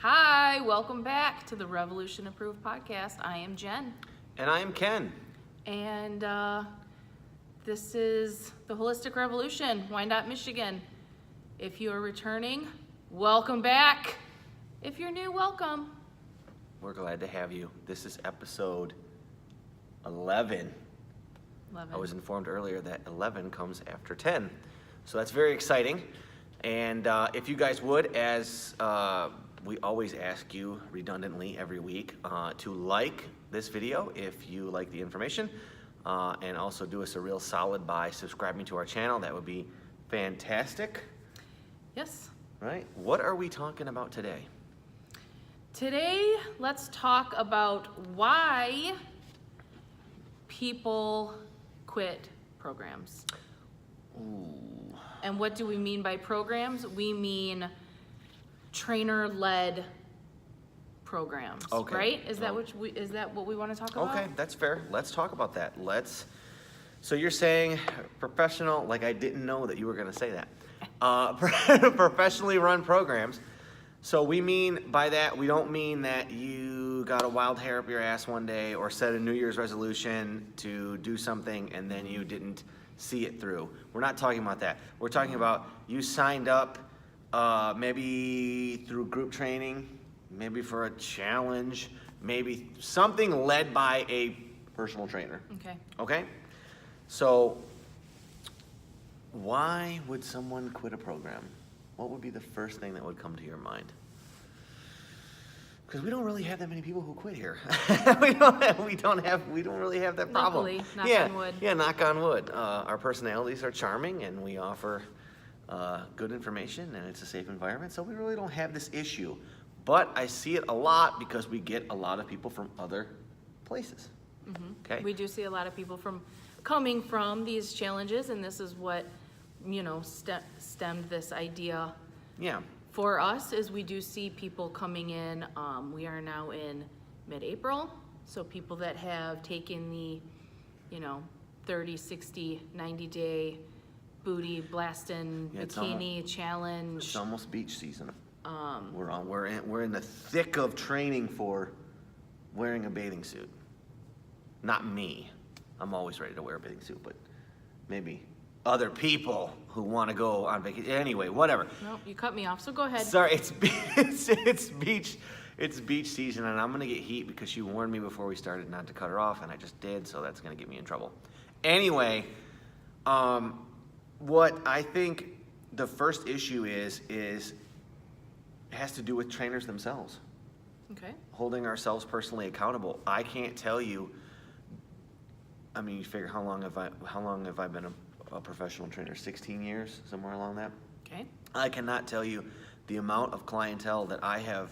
Hi, welcome back to the Revolution Approved podcast. I am Jen. And I am Ken. And this is the Holistic Revolution, Wyandotte, Michigan. If you are returning, welcome back. If you're new, welcome. We're glad to have you. This is episode 11. I was informed earlier that 11 comes after 10. So that's very exciting. And if you guys would, as we always ask you redundantly every week, to like this video if you like the information, and also do us a real solid by subscribing to our channel. That would be fantastic. Yes. Right? What are we talking about today? Today, let's talk about why people quit programs. Ooh. And what do we mean by programs? We mean trainer-led programs, Okay. right? Is that what we want to talk about? Okay, that's fair. Let's talk about that. So you're saying professional, like I didn't know that you were going to say that. Professionally run programs. So we mean by that, we don't mean that you got a wild hair up your ass one day or set a New Year's resolution to do something and then you didn't see it through. We're not talking about that. We're talking about you signed up maybe through group training, maybe for a challenge, maybe something led by a personal trainer. Okay. Okay? So why would someone quit a program? What would be the first thing that would come to your mind? Because we don't really have that many people who quit here. we don't really have that problem. Luckily, knock on wood. Yeah, knock on wood. Our personalities are charming, and we offer good information, and it's a safe environment. So we really don't have this issue. But I see it a lot because we get a lot of people from other places. Mm-hmm. Okay. We do see a lot of people coming from these challenges, and this is what stemmed this idea. Yeah. For us, is we do see people coming in. We are now in mid-April, so people that have taken the 30, 60, 90-day booty blasting bikini challenge. It's almost beach season. We're in the thick of training for wearing a bathing suit. Not me. I'm always ready to wear a bathing suit, but maybe other people who want to go on vacation. Anyway, whatever. Nope, you cut me off, so go ahead. Sorry, it's beach season, and I'm gonna get heat because she warned me before we started not to cut her off, and I just did, so that's gonna get me in trouble. Anyway, what I think the first issue has to do with trainers themselves. Okay. Holding ourselves personally accountable. I can't tell you. I mean, you figure how long have I been a professional trainer? 16 years, somewhere along that. Okay. I cannot tell you the amount of clientele that I have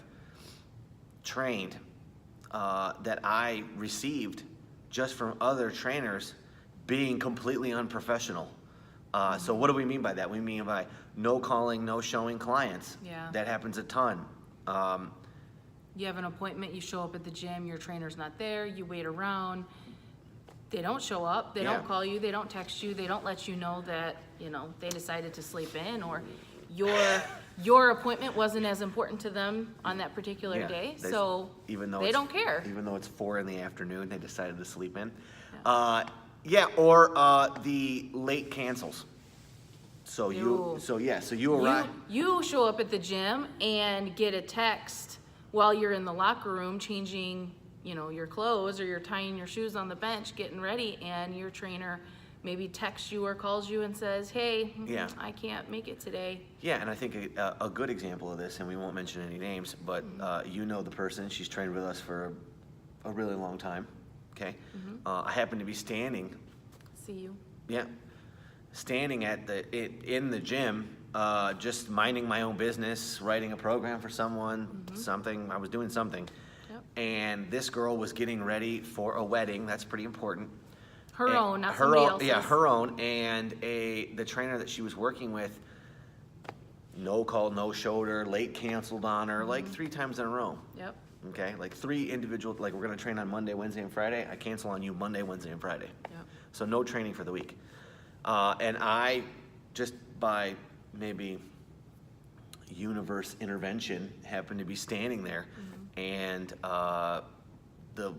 trained, that I received just from other trainers being completely unprofessional. So what do we mean by that? We mean by no calling, no showing clients. Yeah. That happens a ton. You have an appointment, you show up at the gym, your trainer's not there, you wait around. They don't show up, they don't call you, they don't text you, they don't let you know that, they decided to sleep in, or your appointment wasn't as important to them on that particular day, so they don't care. Even though it's 4 p.m, they decided to sleep in. Yeah. Or the late cancels. So you arrive. You show up at the gym and get a text while you're in the locker room changing your clothes, or you're tying your shoes on the bench, getting ready, and your trainer maybe texts you or calls you and says, hey, I can't make it today. Yeah, and I think a good example of this, and we won't mention any names, but the person, she's trained with us for a really long time, okay? Mm-hmm. I happen to be standing. See you. Yeah, standing in the gym, just minding my own business, writing a program for someone, I was doing something. And this girl was getting ready for a wedding. That's pretty important. Her own, not somebody else's. Yeah, her own. And the trainer that she was working with, no call, no showed her, late canceled on her, like 3 times in a row. Yep. Okay, like 3 individual, like we're gonna train on Monday, Wednesday, and Friday. I cancel on you Monday, Wednesday, and Friday. Yep. So no training for the week. And I, just by maybe universe intervention happened to be standing there, and the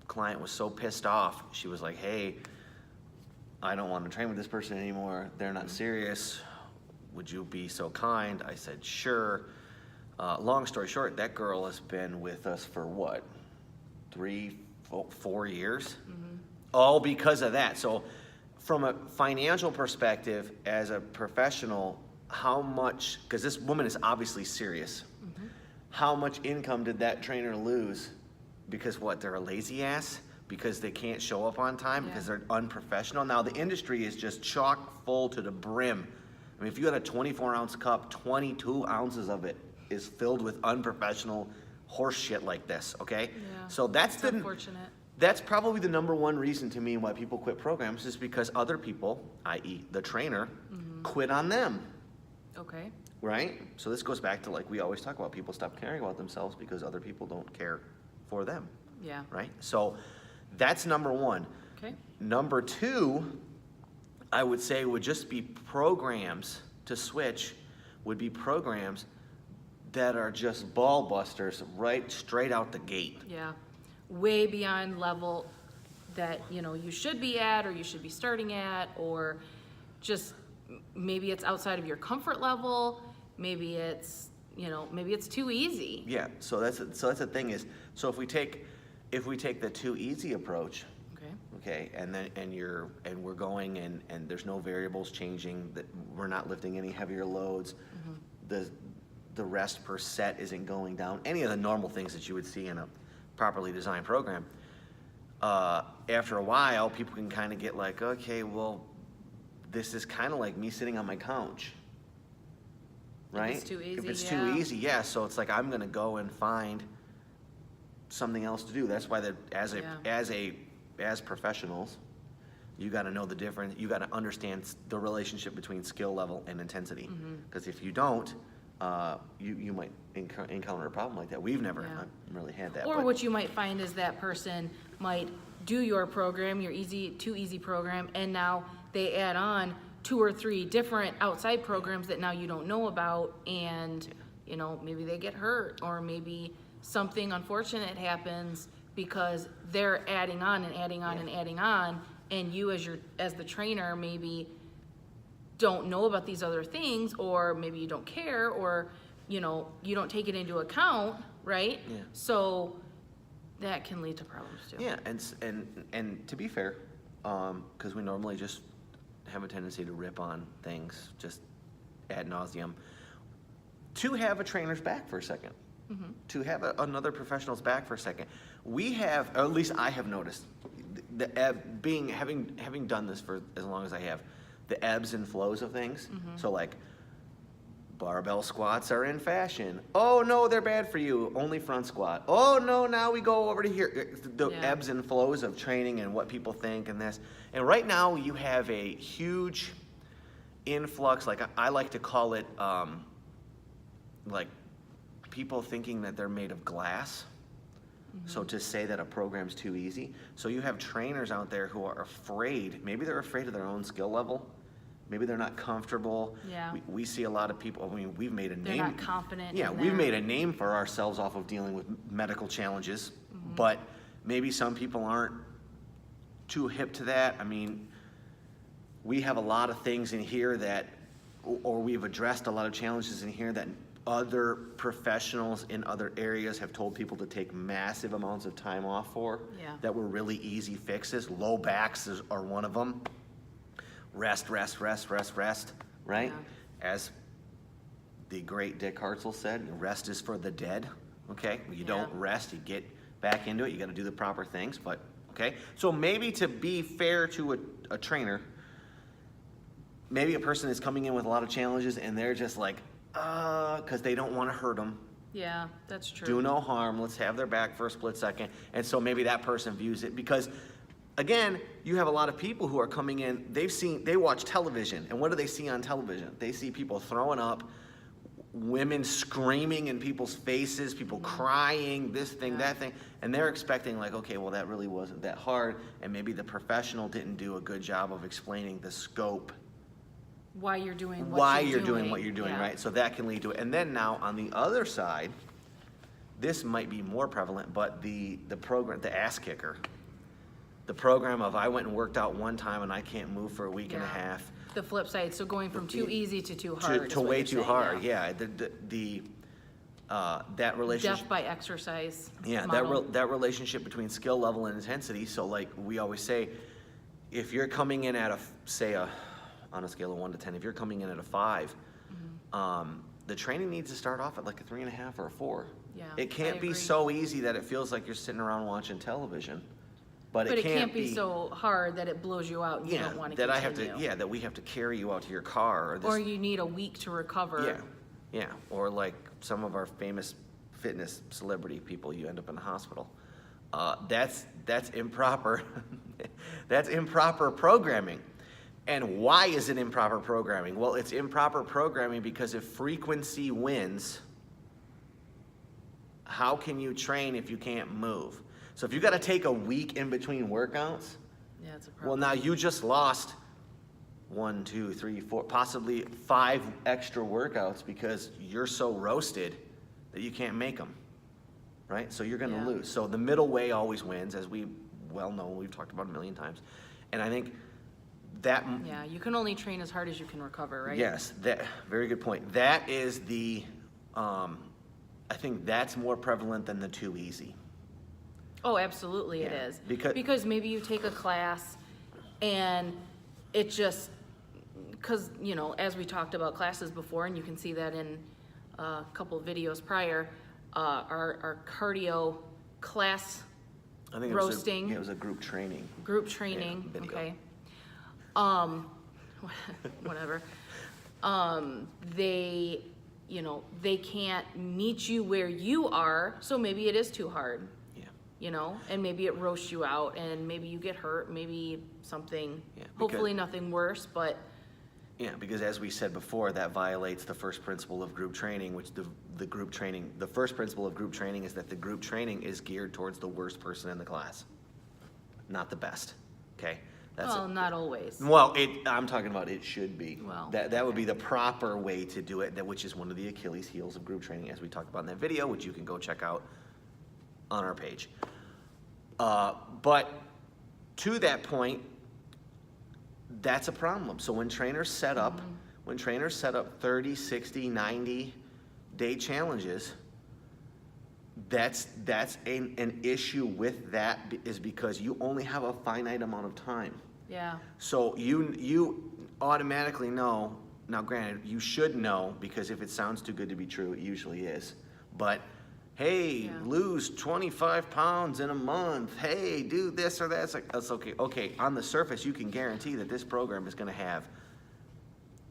client was so pissed off. She was like, "Hey, I don't want to train with this person anymore. They're not serious. Would you be so kind?" I said, "Sure." Long story short, that girl has been with us for what, 4 years? All because of that. So from a financial perspective, as a professional, how much, because this woman is obviously serious, how much income did that trainer lose? Because what, they're a lazy ass? Because they can't show up on time? Because they're unprofessional? Now the industry is just chock full to the brim. I mean, if you had a 24-ounce cup, 22 ounces of it is filled with unprofessional horse shit like this, okay? Yeah. So that's Unfortunate. that's probably the number one reason to me why people quit programs, is because other people, i.e. the trainer, quit on them, Okay. right? So this goes back to, like we always talk about, people stop caring about themselves because other people don't care for them, Yeah. right? So that's number one. Okay. Number two, I would say, would just be programs to switch, would be programs that are just ball busters right straight out the gate. Yeah. Way beyond level that, you should be at, or you should be starting at, or just maybe it's outside of your comfort level. Maybe it's, maybe it's too easy. Yeah, so that's the thing is, so if we take the too easy approach, Okay. okay, and we're going and there's no variables changing, that we're not lifting any heavier loads, the rest per set isn't going down, any of the normal things that you would see in a properly designed program. After a while, people can kind of get like, okay, well, this is kind of like me sitting on my couch, right? If it's too easy, If it's yeah. too easy, yeah. So it's like, I'm gonna go and find something else to do. That's why as professionals, you got to know the difference. You got to understand the relationship between skill level and intensity. Because if you don't, you might encounter a problem like that. We've never really had that. Or but what you might find is that person might do your program, your too easy program, and now they add on 2 or 3 different outside programs that now you don't know about, and maybe they get hurt, or maybe something unfortunate happens because they're adding on and adding on and adding on, and you as the trainer maybe don't know about these other things, or maybe you don't care, or you don't take it into account, right? Yeah. So that can lead to problems too. Yeah, and to be fair, because we normally just have a tendency to rip on things just ad nauseum, to have a trainer's back for a second, to have another professional's back for a second, we have, or at least I have noticed, having done this for as long as I have, the ebbs and flows of things. So like, barbell squats are in fashion. Oh no, they're bad for you. Only front squat. Oh no, now we go over to here. The ebbs and flows of training and what people think and this. And right now you have a huge influx, like I like to call it, like people thinking that they're made of glass. So to say that a program's too easy. So you have trainers out there who are afraid, maybe they're afraid of their own skill level. Maybe they're not comfortable. Yeah. We see a lot of people, I mean, we've made a name. They're not confident. Yeah, in we've their- made a name for ourselves off of dealing with medical challenges, but maybe some people aren't too hip to that. I mean, we have a lot of things in here that, or we've addressed a lot of challenges in here that other professionals in other areas have told people to take massive amounts of time off for, that were really easy fixes. Low backs are one of them. Rest, rest, rest, rest, rest, right? Yeah. As the great Dick Hartzell said, rest is for the dead, okay? You don't rest, you get back into it, you gotta do the proper things, but, okay? So maybe to be fair to a trainer, maybe a person is coming in with a lot of challenges and they're just like, because they don't wanna hurt them. Yeah, that's true. Do no harm, let's have their back for a split second. And so maybe that person views it because, again, you have a lot of people who are coming in, they watch television, and what do they see on television? They see people throwing up, women screaming in people's faces, people crying, this thing, that thing, and they're expecting like, okay, well that really wasn't that hard, and maybe the professional didn't do a good job of explaining the scope why you're doing what why you're you're doing what you're doing, yeah. right? So that can lead to it. And then now on the other side, this might be more prevalent, but the program, the ass kicker, the program of I went and worked out one time and I can't move for a week and a Yeah. half. The flip side, so going from too easy to too To, hard. is to what way you're too saying, hard, yeah. That relationship. Death by exercise. Yeah, model. that relationship between skill level and intensity. So like we always say, if you're coming in at on a scale of 1 to 10, if you're coming in at a 5, the training needs to start off at like a 3.5 or a 4. Yeah, It can't I be agree. so easy that it feels like you're sitting around watching television. But But it can't be so hard that it blows you out and you yeah, don't want to that continue. I have to, that we have to carry you out to your car or this. Or you need a week to recover. Yeah, or like some of our famous fitness celebrity people, you end up in the hospital. That's improper. That's improper programming. And why is it improper programming? Well, it's improper programming because if frequency wins, how can you train if you can't move? So if you got to take a week in between workouts, Yeah, it's a well, problem. now you just lost 1, 2, 3, 4, possibly 5 extra workouts because you're so roasted that you can't make them, right? So you're going to Yeah. lose. So the middle way always wins, as we well know, we've talked about a million times. And I think that, Yeah, you can only train as hard as you can recover, right? yes, that very good point. That is the, I think that's more prevalent than the too easy. Oh, absolutely it Yeah, is. because- maybe you take a class and it just, because, as we talked about classes before, and you can see that in a couple of videos prior, our cardio class I think Roasting. it was a group training. group training, video. okay? Whatever. They, they can't meet you where you are, so maybe it is too hard. Yeah. And maybe it roasts you out, and maybe you get hurt, maybe something, Yeah, because- hopefully nothing worse, but Yeah, because as we said before, that violates the first principle of group training, which the first principle of group training is that the group training is geared towards the worst person in the class, not the best, okay? well, not always. Well, I'm talking about it should be. Well, That would be the proper way to do it, which is one of the Achilles heels of group training, as we talked about in that video, which you can go check out on our page. But to that point, that's a problem. So when trainers set up 30, 60, 90-day challenges, that's an issue with that is because you only have a finite amount of time. Yeah, So you automatically know, now granted, you should know, because if it sounds too good to be true, it usually is. But, hey, Yeah. lose 25 pounds in a month. Hey, do this or that. It's like, that's okay. Okay, on the surface, you can guarantee that this program is going to have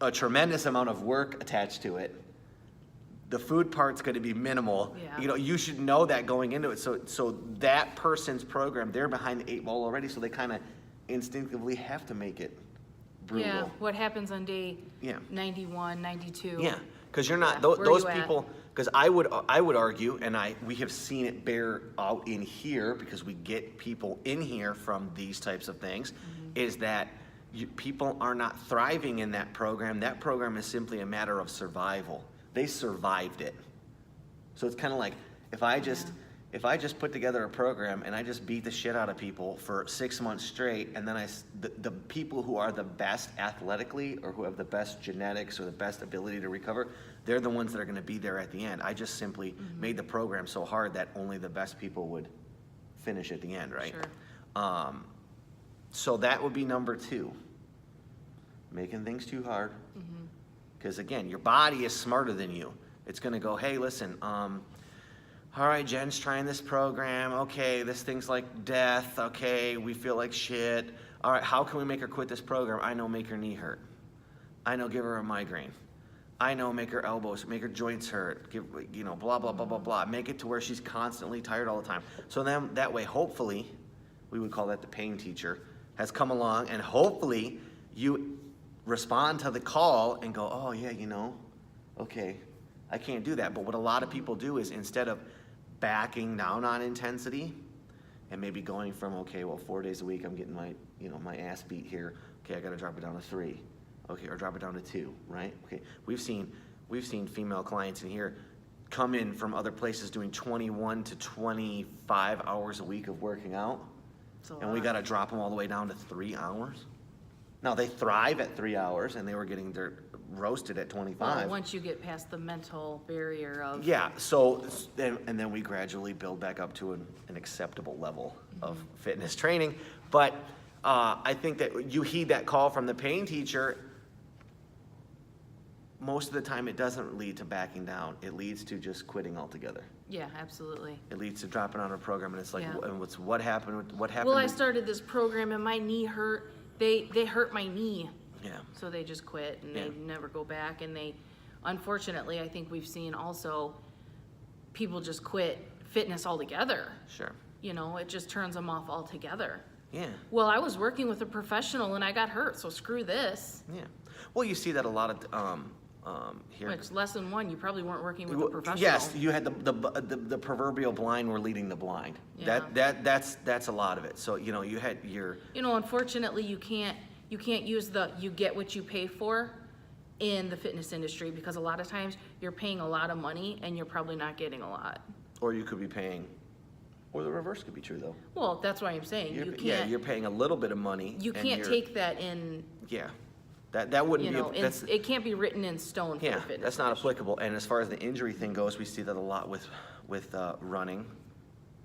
a tremendous amount of work attached to it. The food part's going to be minimal. Yeah. You should know that going into it. So that person's program, they're behind the 8 ball already, so they kind of instinctively have to make it brutal. yeah, what happens on day Yeah. 91, 92? Yeah, because you're not Yeah, those where you at? people. Because I would argue, and we have seen it bear out in here because we get people in here from these types of things, is that people are not thriving in that program. That program is simply a matter of survival. They survived it. So it's kind of like if I just put together a program and I just beat the shit out of people for 6 months straight, and then the people who are the best athletically or who have the best genetics or the best ability to recover, they're the ones that are going to be there at the end. I just simply made the program so hard that only the best people would finish at the end, right? Sure. So that would be number 2. Making things too hard. Because again, your body is smarter than you. It's going to go, hey, listen, all right, Jen's trying this program. Okay, this thing's like death. Okay, we feel like shit. All right, how can we make her quit this program? I know, make her knee hurt. I know, give her a migraine. I know, make her elbows, make her joints hurt. Give, blah, blah, blah, blah, blah. Make it to where she's constantly tired all the time. So then that way, hopefully, we would call that the pain teacher, has come along, and hopefully you respond to the call and go, oh yeah, okay, I can't do that. But what a lot of people do is instead of backing down on intensity and maybe going from, okay, well, 4 days a week I'm getting my ass beat here. Okay, I got to drop it down to 3. okay, or drop it down to 2, right? Okay, we've seen female clients in here come in from other places doing 21 to 25 hours a week of working out, and we got to drop them all the way down to 3 hours. Now they thrive at 3 hours, and they were getting their roasted at 25. Well, once you get past the mental barrier of. Yeah, so and then we gradually build back up to an acceptable level of fitness training. But I think that you heed that call from the pain teacher. Most of the time, it doesn't lead to backing down. It leads to just quitting altogether. Yeah, absolutely. It leads to dropping on a program, and it's like, Yeah. and what happened? What happened? Well, I started this program and my knee hurt. They hurt my knee. Yeah. So they just quit and Yeah. they never go back. And they, unfortunately, I think we've seen also people just quit fitness altogether. Sure. You know, it just turns them off altogether. Yeah. Well, I was working with a professional and I got hurt, so screw this. Yeah. Well, you see that a lot of here. Which lesson one, you probably weren't working with a professional. Yes, you had the proverbial blind were leading the blind. Yeah. That's a lot of it. So you know you had your. You know, unfortunately, you can't use you get what you pay for in the fitness industry, because a lot of times you're paying a lot of money and you're probably not getting a lot. Or you could be paying, or the reverse could be true though. Well, that's what I'm saying. You're paying a little bit of money. You can't take that in. Yeah, that wouldn't You know, be. it can't be written in stone for Yeah, the fitness. that's not industry. applicable. And as far as the injury thing goes, we see that a lot with running.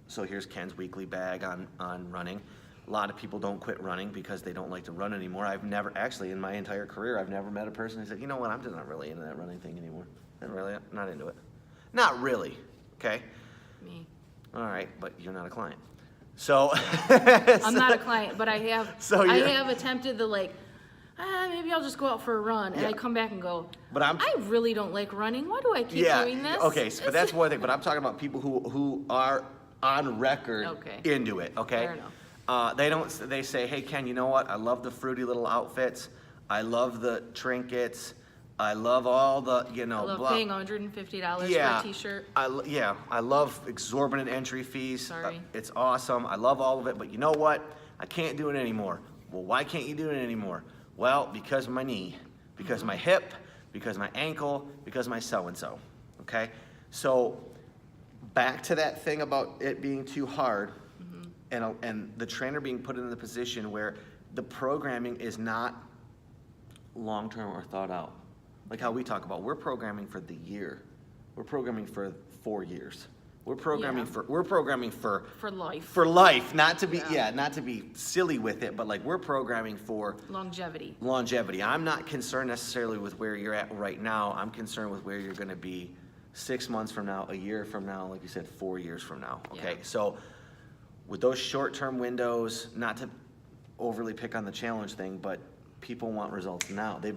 So here's Ken's weekly bag on running. A lot of people don't quit running because they don't like to run anymore. I've never, actually in my entire career, I've never met a person who said, you know what, I'm just not really into that running thing anymore. Not into it. Not really, okay? Me. All right, but you're not a client. So. I'm not a client, but I have. So I you're- have attempted the maybe I'll just go out for a run, and Yeah. I come back and go. But I really don't like running. Why do I keep doing this? Okay, so, but that's one thing. But I'm talking about people who are on record Okay. into it. Okay. Fair enough. They say, hey Ken, you know what? I love the fruity little outfits. I love the trinkets. I love all the I love paying $150 for a T-shirt. I love exorbitant entry fees. Sorry. It's awesome. I love all of it. But you know what? I can't do it anymore. Well, why can't you do it anymore? Well, because of my knee, because of my hip, because of my ankle, because of my so-and-so, okay? So back to that thing about it being too hard and the trainer being put in the position where the programming is not long-term or thought out. Like how we talk about, we're programming for the year. We're programming for 4 years. We're programming for life. For life, not to be Yeah. not to be silly with it, but like we're programming for Longevity. I'm not concerned necessarily with where you're at right now. I'm concerned with where you're going to be 6 months from now, a year from now, like you said, 4 years from now. Okay, Yeah. so with those short-term windows, not to overly pick on the challenge thing, but people want results now. The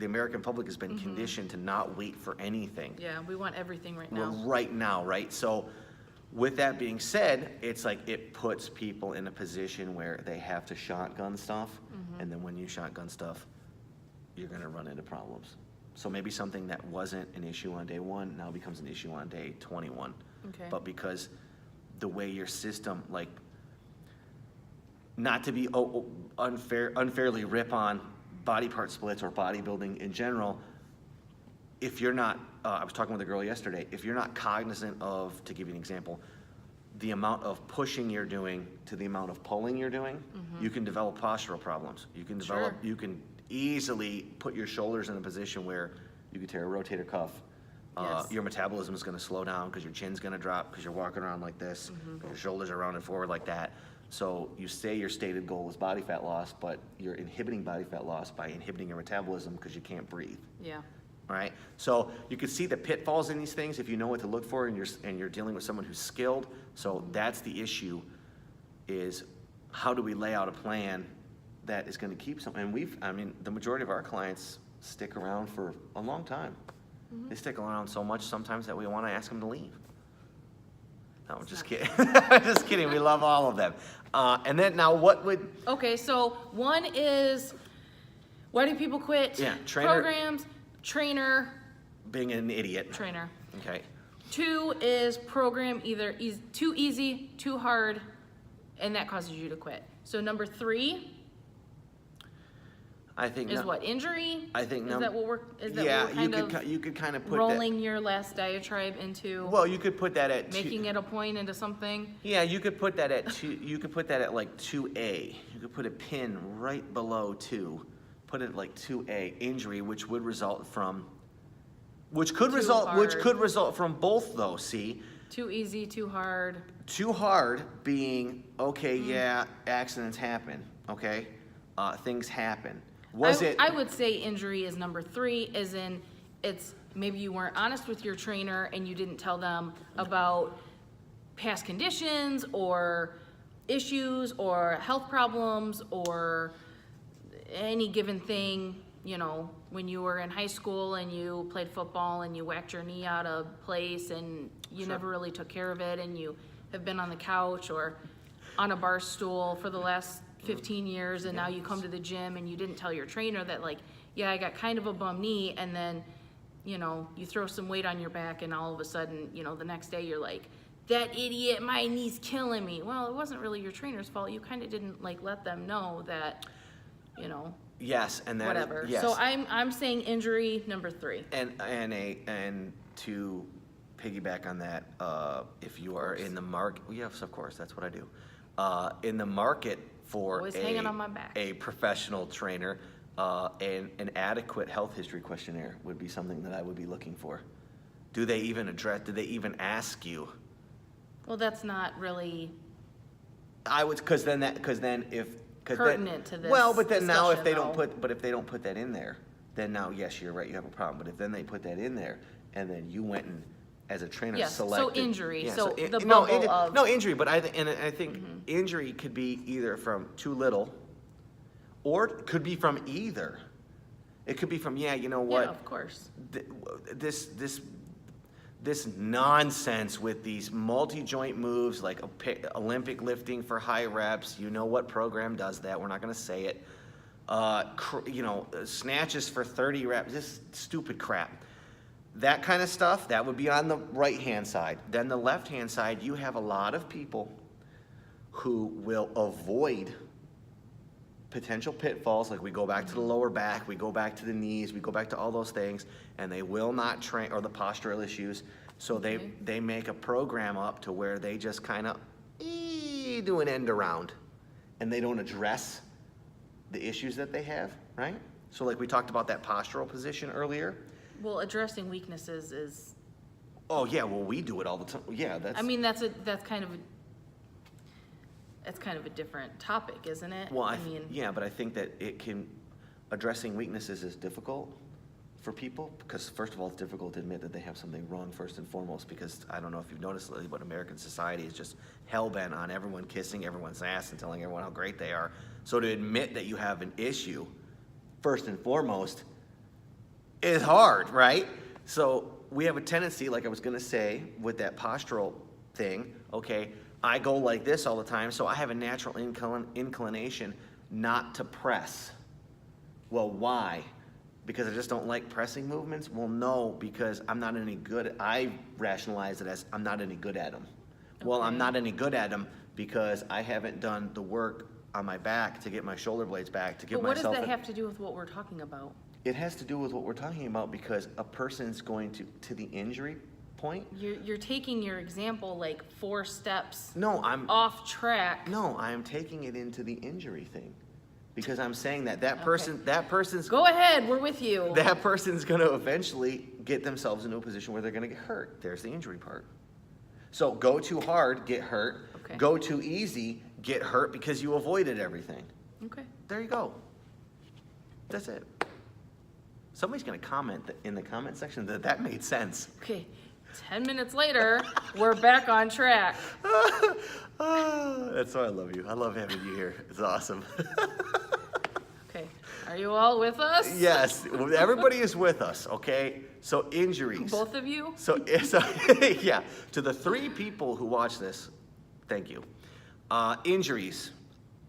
American public has been conditioned to not wait for anything. Yeah, we want everything right Well, now. right now, right? So with that being said, it's like it puts people in a position where they have to shotgun stuff. And then when you shotgun stuff, you're going to run into problems. So maybe something that wasn't an issue on day 1 now becomes an issue on day 21. Okay. But because the way your system, like, not to be unfairly rip on body part splits or bodybuilding in general, if you're not, I was talking with a girl yesterday, if you're not cognizant of, to give you an example, the amount of pushing you're doing to the amount of pulling you're doing, you can develop postural problems. You can develop, Sure. you can easily put your shoulders in a position where you could tear a rotator cuff. Yes. Your metabolism is going to slow down because your chin's going to drop because you're walking around like this, your shoulders are rounded forward like that. So you say your stated goal is body fat loss, but you're inhibiting body fat loss by inhibiting your metabolism because you can't breathe. Yeah. All right. So you can see the pitfalls in these things if you know what to look for, and you're dealing with someone who's skilled. So that's the issue: is how do we lay out a plan that is going to keep some? And the majority of our clients stick around for a long time. They stick around so much sometimes that we want to ask them to leave. No, I'm just kidding. Just kidding. We love all of them. And then now, what would? Okay, so one is, why do people quit? Yeah, trainer. Programs, trainer, Being an idiot. trainer. Okay. 2 is program either too easy, too hard, and that causes you to quit. So number 3, I think Is what, injury? I think Is that what we're, is that yeah, what we're kind of you could kind of put rolling your last diatribe into? Well, you could put that at making it a point into something? Yeah, you could put that at you could put that at like 2A. You could put a pin right below 2. Put it like 2A, injury, which could result from both though, see? Too easy, too hard. Too hard being, okay, yeah, accidents happen, okay? Things happen. I would say injury is number 3, as in it's maybe you weren't honest with your trainer and you didn't tell them about past conditions or issues or health problems or any given thing, you know, when you were in high school and you played football and you whacked your knee out of place and you never really took care of it, and you have been on the couch or on a bar stool for the last 15 years, and now you come to the gym and you didn't tell your trainer that, like, yeah, I got kind of a bum knee, and then, you know, you throw some weight on your back and all of a sudden, you know, the next day you're like, that idiot, my knee's killing me. Well, it wasn't really your trainer's fault. You kind of didn't, like, let them know that, you know. Yes, and that whatever. Yes. So I'm saying injury number 3. And to piggyback on that, if you are in the market, yes, of course, that's what I do. In the market for Always hanging on my back. a professional trainer, an adequate health history questionnaire would be something that I would be looking for. Do they even ask you? Well, that's not really I would, because then pertinent to this. Well, but then now if they discussion, don't don't put that in there, then now, yes, you're right, you have a problem. But if then they put that in there, and then you went and, as a trainer, Yes, so selected. injury, Yeah, so it- the no, bubble of- No, injury, but I think injury could be either from too little, or it could be from either. It could be from, yeah, you know what? Yeah, of course. This nonsense with these multi-joint moves like Olympic lifting for high reps, you know what program does that? We're not going to say it. Snatches for 30 reps, this stupid crap. That kind of stuff, that would be on the right-hand side. Then the left-hand side, you have a lot of people who will avoid potential pitfalls, like we go back to the lower back, we go back to the knees, we go back to all those things, and they will not train, or the postural issues. So they make a program up to where they just kind of do an end around, and they don't address the issues that they have, right? So like we talked about that postural position earlier. Well, addressing weaknesses is, Oh yeah, well we do it all the time. Yeah, that's. I mean, that's kind of a different topic, isn't it? Well, yeah, but I think that addressing weaknesses is difficult for people, because first of all, it's difficult to admit that they have something wrong first and foremost, because I don't know if you've noticed lately, but American society is just hell-bent on everyone kissing everyone's ass and telling everyone how great they are. So to admit that you have an issue, first and foremost, is hard, right? So we have a tendency, like I was gonna say, with that postural thing, okay, I go like this all the time, so I have a natural inclination not to press. Well, why? Because I just don't like pressing movements? Well, no, because I'm not any good. I rationalize it as I'm not any good at them. Well, I'm not any good at them because I haven't done the work on my back to get my shoulder blades back, to give But what myself. does that have to do with what we're talking about? It has to do with what we're talking about, because a person's going to the injury point. You're taking your example like 4 steps No, off track. No, I'm taking it into the injury thing, because I'm saying that person's Go ahead, we're with you. that person's going to eventually get themselves into a position where they're going to get hurt. There's the injury part. So go too hard, get hurt. Okay. Go too easy, get hurt because you avoided everything. Okay. There you go. That's it. Somebody's going to comment in the comment section that made sense. Okay. 10 minutes later, we're back on track. That's why I love you. I love having you here. It's awesome. Okay. Are you all with us? Yes, everybody is with us, okay? So injuries. Both of you? So yeah, to the 3 people who watch this, thank you. Injuries,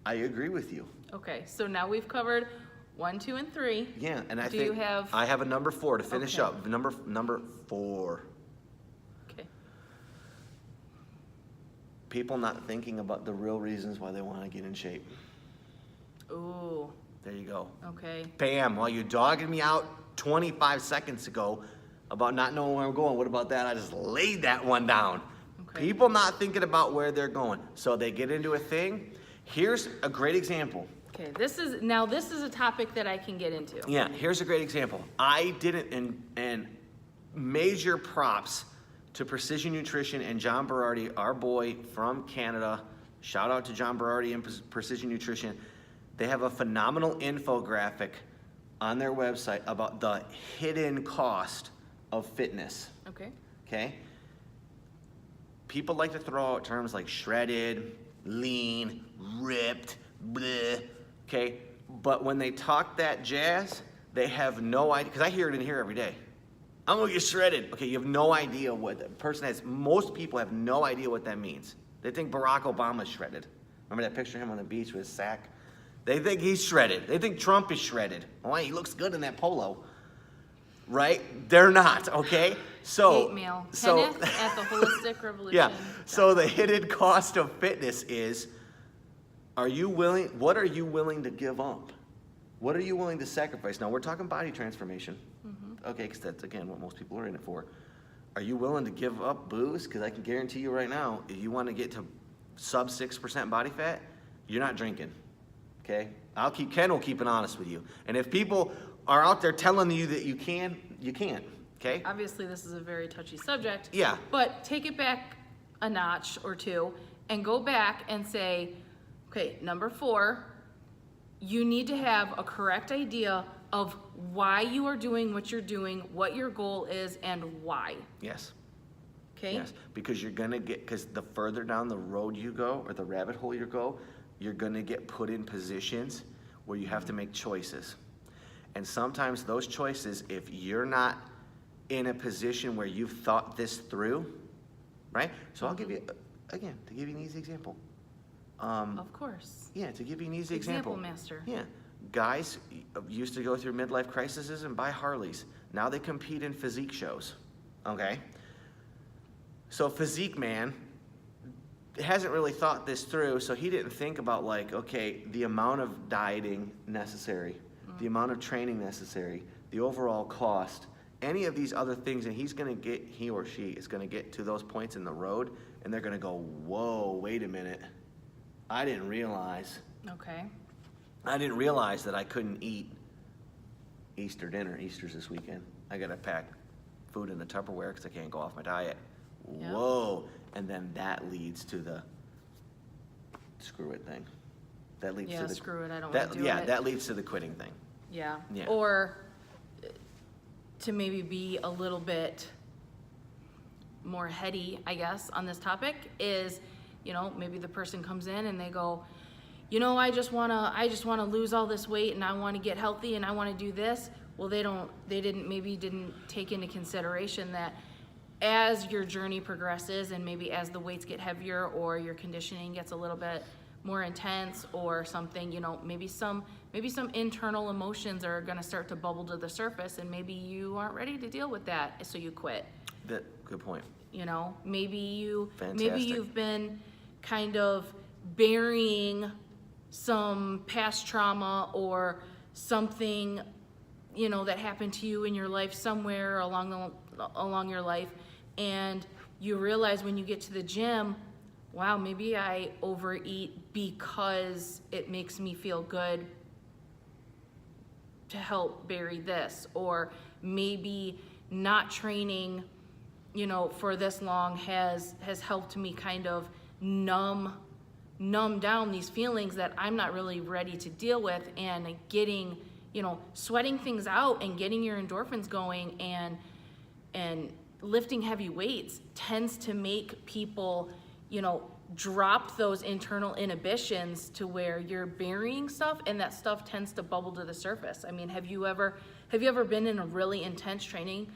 I agree with you. Okay, so now we've covered 1, 2, and 3. Yeah, and I Do think you have? I have a number 4 to finish Okay. up. Number 4. Okay. People not thinking about the real reasons why they want to get in shape. Ooh. There you go. Okay. Bam, while you dogging me out 25 seconds ago about not knowing where I'm going, what about that? I just laid that one down. Okay. People not thinking about where they're going. So they get into a thing. Here's a great example. Okay, this is a topic that I can get into. Yeah, here's a great example. I didn't, and major props to Precision Nutrition and John Berardi, our boy from Canada. Shout out to John Berardi and Precision Nutrition. They have a phenomenal infographic on their website about the hidden cost of fitness. Okay. Okay? People like to throw out terms like shredded, lean, ripped, bleh, okay? But when they talk that jazz, they have no idea, because I hear it in here every day. I'm gonna get shredded. Okay, you have no idea what the person has. Most people have no idea what that means. They think Barack Obama's shredded. Remember that picture of him on the beach with his sack? They think he's shredded. They think Trump is shredded. Oh, he looks good in that polo. Right? They're not, okay? So, Hate mail. Kenneth at the Holistic Revolution. yeah. So the hidden cost of fitness is, what are you willing to give up? What are you willing to sacrifice? Now, we're talking body transformation. Okay, because that's, again, what most people are in it for. Are you willing to give up booze? Because I can guarantee you right now, if you want to get to sub 6% body fat, you're not drinking, okay? Ken will keep it honest with you. And if people are out there telling you that you can't, okay? Obviously, this is a very touchy subject. Yeah. But take it back a notch or two and go back and say, okay, number 4, you need to have a correct idea of why you are doing what you're doing, what your goal is, and why. Yes. Okay? Yes, because because the further down the road you go, or the rabbit hole you go, you're gonna get put in positions where you have to make choices. And sometimes those choices, if you're not in a position where you've thought this through, right? So I'll give you, again, to give you an easy example. Of course. Yeah, to give you an easy example. Example master. Yeah. Guys used to go through midlife crises and buy Harleys. Now they compete in physique shows, okay? So Physique Man hasn't really thought this through, so he didn't think about, like, okay, the amount of dieting necessary, the amount of training necessary, the overall cost, any of these other things, and he or she is gonna get to those points in the road, and they're gonna go, whoa, wait a minute. I didn't realize that I couldn't eat Easter dinner. Easter's this weekend. I gotta pack food in the Tupperware because I can't go off my diet. Yep. Whoa. And then that leads to the screw it thing. That leads to the screw it, I don't want to do it. Yeah, that leads to the quitting thing. Yeah. Yeah. Or to maybe be a little bit more heady, I guess, on this topic is, maybe the person comes in and they go, I just wanna lose all this weight and I wanna get healthy and I wanna do this. Well, they didn't take into consideration that as your journey progresses and maybe as the weights get heavier or your conditioning gets a little bit more intense or something, maybe some internal emotions are gonna start to bubble to the surface and maybe you aren't ready to deal with that, so you quit. Good point. Maybe Fantastic. you've been kind of burying some past trauma or something, that happened to you in your life somewhere along your life, and you realize when you get to the gym, wow, maybe I overeat because it makes me feel good to help bury this, or maybe not training, for this long has helped me kind of numb down these feelings that I'm not really ready to deal with, and getting, sweating things out and getting your endorphins going and lifting heavy weights tends to make people, drop those internal inhibitions to where you're burying stuff and that stuff tends to bubble to the surface. I mean, have you ever been in a really intense training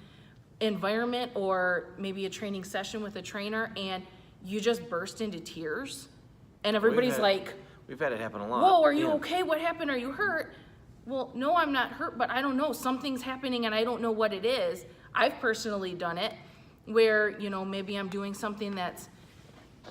environment or maybe a training session with a trainer and you just burst into tears and everybody's like, we've had it happen a lot. Whoa, are you okay? What happened? Are you hurt? Well, no, I'm not hurt, but I don't know. Something's happening and I don't know what it is. I've personally done it where, maybe I'm doing something that's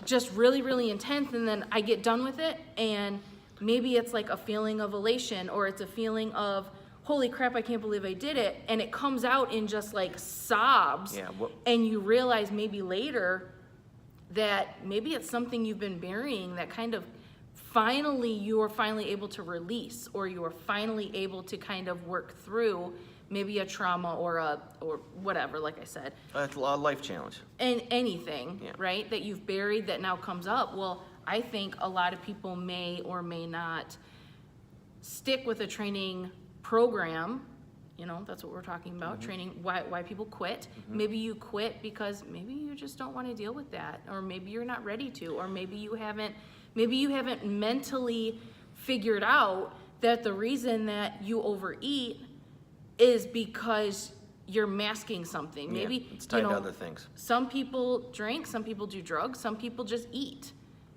just really, really intense and then I get done with it and maybe it's like a feeling of elation, or it's a feeling of, holy crap, I can't believe I did it. And it comes out in just like sobs. Yeah, and you realize maybe later that maybe it's something you've been burying that kind of you are finally able to release, or you are finally able to kind of work through maybe a trauma or whatever, like I said. It's a life challenge. And anything, Yeah. right, that you've buried that now comes up. Well, I think a lot of people may or may not stick with a training program. You know, that's what we're talking about, training, why people quit. Maybe you quit because maybe you just don't want to deal with that, or maybe you're not ready to, or maybe you haven't mentally figured out that the reason that you overeat is because you're masking something. Yeah, Maybe, it's tied you know, to other things. some people drink, some people do drugs, some people just eat,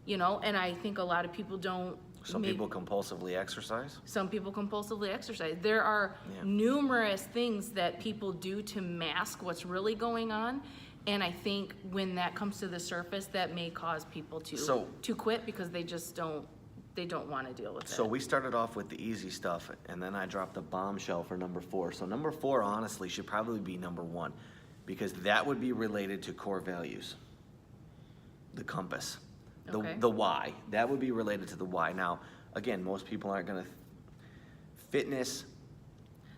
you know, and I think a lot of people don't. Some people compulsively exercise. Some people compulsively exercise. There are numerous things that people do to mask what's really going on. And I think when that comes to the surface, that may cause people to quit because they just don't want to deal with it. So we started off with the easy stuff, and then I dropped a bombshell for number 4. So number 4, honestly, should probably be number 1, because that would be related to core values, the compass, the why. That would be related to the why. Now, again, most people aren't going to fitness.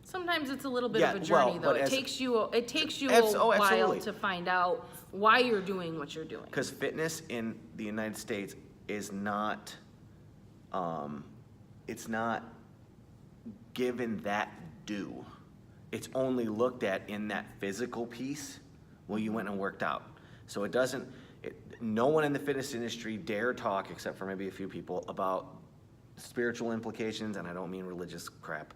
Sometimes it's a little bit of a journey, though. It takes you a while absolutely. to find out why you're doing what you're doing. Because fitness in the United States is not, it's not given that due. It's only looked at in that physical piece. Well, you went and worked out. So it doesn't, no one in the fitness industry dare talk, except for maybe a few people, about spiritual implications, and I don't mean religious crap.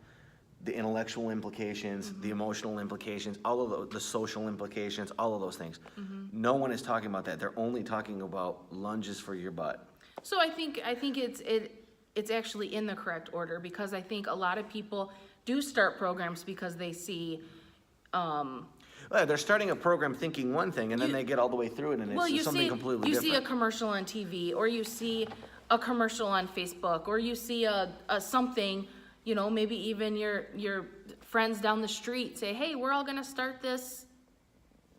The intellectual implications, the emotional implications, all of the social implications, all of those things. No one is talking about that. They're only talking about lunges for your butt. So I think it's actually in the correct order, because I think a lot of people do start programs because they see. Well, they're starting a program thinking one thing, and then they get all the way through it, and it's something completely different. You see a commercial on TV, or you see a commercial on Facebook, or you see a something. You know, maybe even your friends down the street say, hey, we're all gonna start this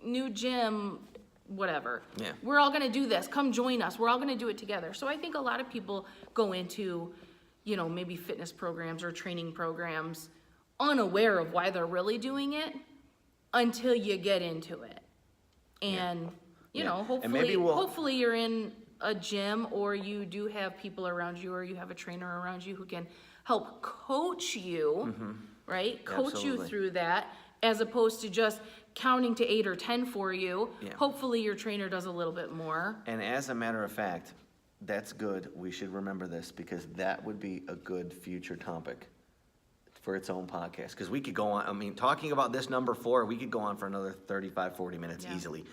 new gym, whatever. Yeah. We're all gonna do this, come join us, we're all gonna do it together. So I think a lot of people go into, you know, maybe fitness programs or training programs unaware of why they're really doing it until you get into it. And, you know, hopefully you're in a gym, or you do have people around you, or you have a trainer around you who can help coach you, right? Coach you through that, as opposed to just counting to 8 or 10 for you. Yeah. Hopefully your trainer does a little bit more. And as a matter of fact, that's good. We should remember this, because that would be a good future topic for its own podcast. Because we could go on, I mean, talking about this number 4, we could go on for another 35, 40 minutes easily.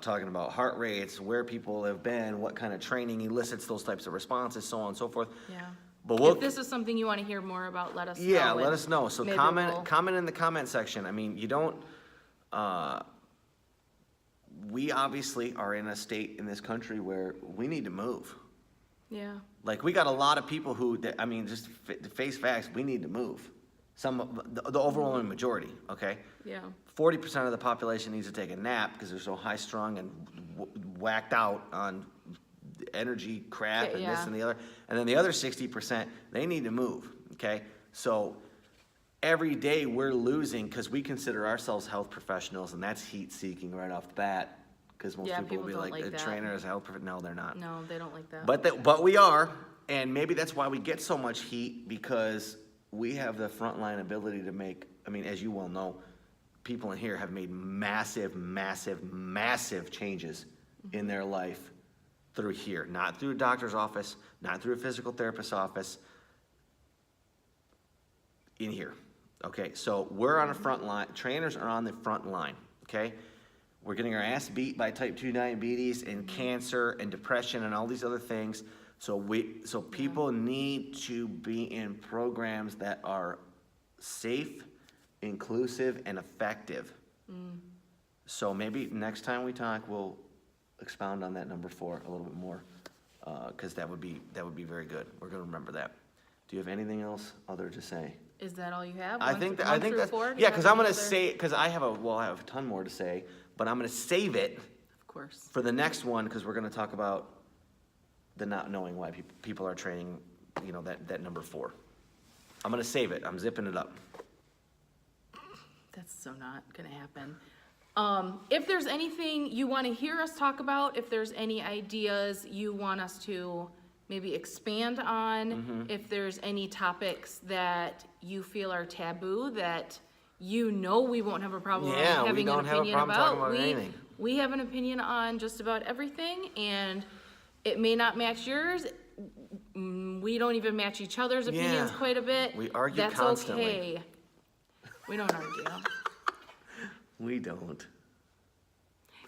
Talking about heart rates, where people have been, what kind of training elicits those types of responses, so on and so forth. Yeah. But if this is something you want to hear more about, let us know. Yeah, let us know. So maybe comment in the comment section. I mean, you don't, we obviously are in a state in this country where we need to move. Yeah. Like, we got a lot of people who, I mean, just to face facts, we need to move. The overwhelming majority, okay? Yeah. 40% of the population needs to take a nap because they're so high-strung and whacked out on energy crap and this and the other. And then the other 60%, they need to move, okay? So every day we're losing, because we consider ourselves health professionals, and that's heat-seeking right off the bat, because most people will be like, a trainer is a health professional. No, they're not. No, they don't like that. But we are, and maybe that's why we get so much heat, because we have the frontline ability to make, I mean, as you well know, people in here have made massive, massive, massive changes in their life through here. Not through a doctor's office, not through a physical therapist's office, in here. Okay, so we're on the front line. Trainers are on the front line, okay? We're getting our ass beat by type 2 diabetes and cancer and depression and all these other things. So people need to be in programs that are safe, inclusive, and effective. So maybe next time we talk, we'll expound on that number 4 a little bit more. because that would be very good. We're gonna remember that. Do you have anything else other to say? Is that all you have? I One think through that's, four? Do you yeah, have because I'm any gonna other- say, because I have a ton more to say, but I'm gonna save it Of course. for the next one, because we're gonna talk about the not knowing why people are training, you know, that number 4. I'm gonna save it. I'm zipping it up. That's so not gonna happen. If there's anything you wanna hear us talk about, if there's any ideas you want us to maybe expand on, if there's any topics that you feel are taboo that you know we won't have a problem Yeah, we having an don't have a opinion problem talking about. about anything. We have an opinion on just about everything, and it may not match yours. We don't even match each other's opinions Yeah. quite a bit. We argue That's constantly. okay. We don't argue. We don't.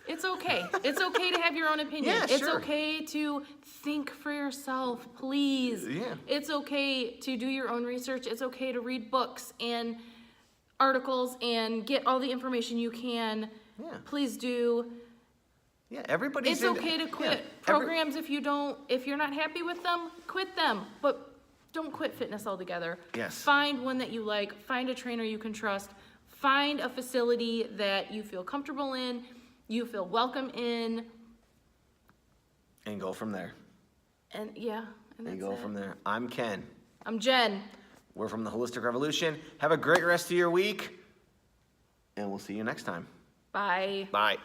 It's okay. It's okay to have your own opinion. Yeah, It's sure. okay to think for yourself, please. Yeah. It's okay to do your own research. It's okay to read books and articles and get all the information you can. Yeah. Please do. Yeah, everybody's It's in- okay to yeah, quit programs if you're not happy with them, quit them. But don't quit fitness altogether. Yes. Find one that you like, find a trainer you can trust, find a facility that you feel comfortable in, you feel welcome in, And go from there. and yeah, and And that's go it. from there. I'm Ken. I'm Jen. We're from the Holistic Revolution. Have a great rest of your week, and we'll see you next time. Bye. Bye.